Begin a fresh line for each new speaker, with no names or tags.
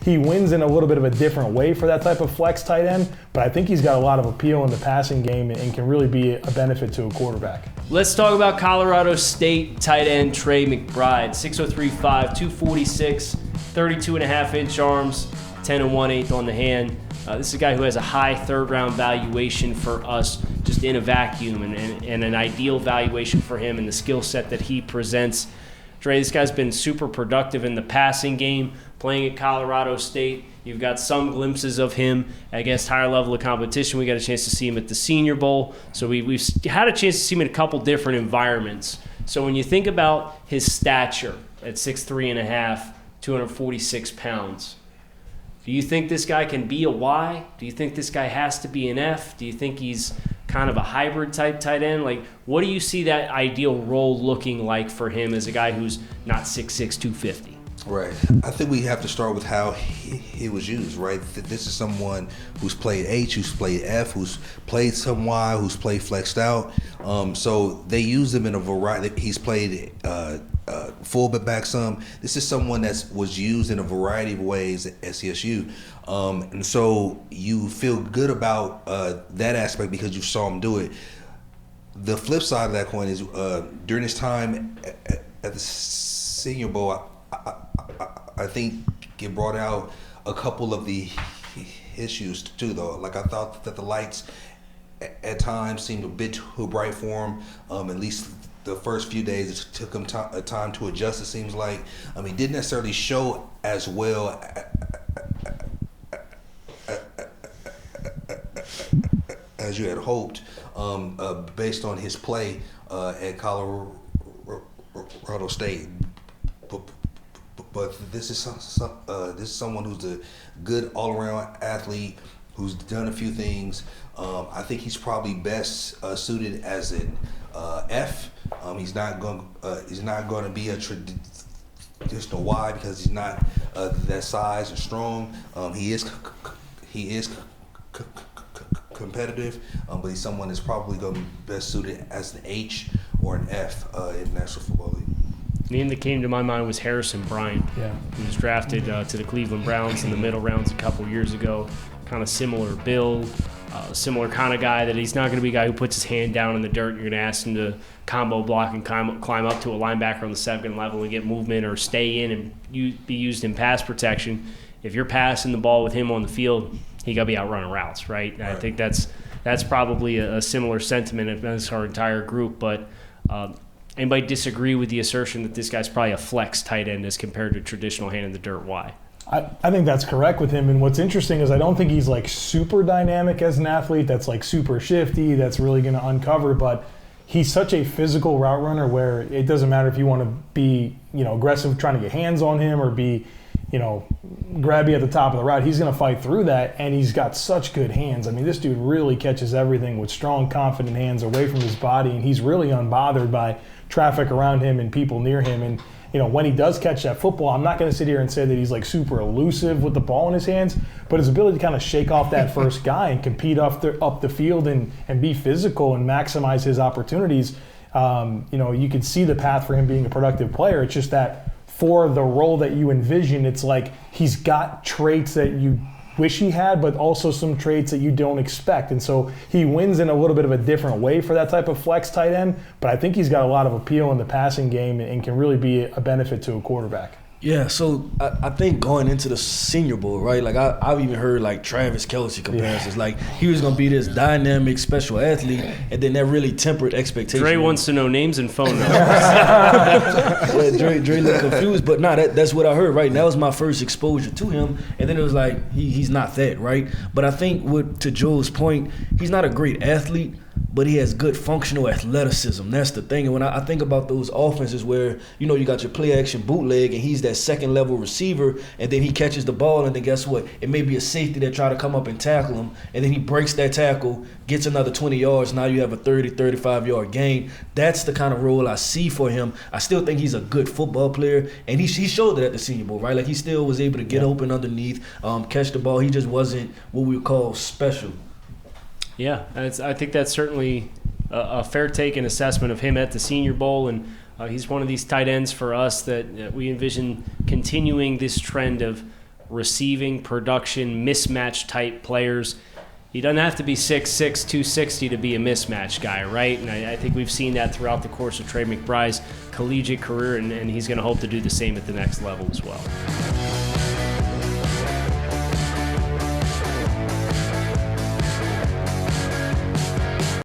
he wins in a little bit of a different way for that type of flex tight end, but I think he's got a lot of appeal in the passing game and can really be a benefit to a quarterback.
Let's talk about Colorado State tight end Trey McBride. 6'3", 246, 32.5-inch arms, 10 1/8 on the hand. This is a guy who has a high third-round valuation for us, just in a vacuum, and an ideal valuation for him and the skill set that he presents. Dre, this guy's been super productive in the passing game, playing at Colorado State. You've got some glimpses of him against higher level of competition. We got a chance to see him at the Senior Bowl. So we've had a chance to see him in a couple different environments. So when you think about his stature at 6'3.5", 246 pounds, do you think this guy can be a Y? Do you think this guy has to be an F? Do you think he's kind of a hybrid type tight end? Like, what do you see that ideal role looking like for him as a guy who's not 6'6", 250?
Right. I think we have to start with how he was used, right? This is someone who's played H, who's played F, who's played some Y, who's played flexed out. So they use him in a variety. He's played fullback some. This is someone that was used in a variety of ways at SCSU. And so you feel good about that aspect because you saw him do it. The flip side of that coin is during his time at the Senior Bowl, I think it brought out a couple of the issues too, though. Like, I thought that the lights at times seemed a bit too bright for him. At least the first few days, it took him time to adjust, it seems like. He didn't necessarily show as well as you had hoped based on his play at Colorado State. But this is someone who's a good all-around athlete who's done a few things. I think he's probably best suited as an F. He's not going to be a traditional Y because he's not that size and strong. He is competitive, but he's someone that's probably going to be best suited as an H or an F in the National Football League.
The name that came to my mind was Harrison Bryant.
Yeah.
He was drafted to the Cleveland Browns in the middle rounds a couple years ago. Kind of similar build, similar kind of guy that he's not going to be a guy who puts his hand down in the dirt. You're going to ask him to combo block and climb up to a linebacker on the second level and get movement or stay in and be used in pass protection. If you're passing the ball with him on the field, he got to be out running routes, right? I think that's probably a similar sentiment against our entire group, but anybody disagree with the assertion that this guy's probably a flex tight end as compared to traditional hand in the dirt Y?
I think that's correct with him. And what's interesting is I don't think he's like super dynamic as an athlete that's like super shifty, that's really going to uncover, but he's such a physical route runner where it doesn't matter if you want to be, aggressive trying to get hands on him or be, grabby at the top of the route. He's going to fight through that, and he's got such good hands. I mean, this dude really catches everything with strong, confident hands away from his body, and he's really unbothered by traffic around him and people near him. And when he does catch that football, I'm not going to sit here and say that he's like super elusive with the ball in his hands, but his ability to kind of shake off that first guy and compete up the field and be physical and maximize his opportunities, you can see the path for him being a productive player. It's just that for the role that you envision, it's like he's got traits that you wish he had, but also some traits that you don't expect. And so he wins in a little bit of a different way for that type of flex tight end, but I think he's got a lot of appeal in the passing game and can really be a benefit to a quarterback.
Yeah, so I think going into the Senior Bowl, right, like I've even heard like Travis Kelce comparisons. Yeah. Like he was going to be this dynamic special athlete, and then that really tempered expectations.
Dre wants to know names and phone numbers.
Yeah, Dre looked confused, but that's what I heard, right? And that was my first exposure to him, and then it was like he's not that, right? But I think to Joel's point, he's not a great athlete, but he has good functional athleticism. That's the thing. And when I think about those offenses where, you got your play action bootleg and he's that second level receiver, and then he catches the ball, and then guess what? It may be a safety that try to come up and tackle him, and then he breaks that tackle, gets another 20 yards. Now you have a 30, 35-yard gain. That's the kind of role I see for him. I still think he's a good football player, and he showed it at the Senior Bowl, right? Like he still was able to get open underneath, catch the ball. He just wasn't what we would call special.
Yeah, I think that's certainly a fair take and assessment of him at the Senior Bowl, and he's one of these tight ends for us that we envision continuing this trend of receiving, production, mismatch type players. He doesn't have to be 6'6", 260 to be a mismatch guy, right? And I think we've seen that throughout the course of Trey McBride's collegiate career, and he's going to hope to do the same at the next level as well.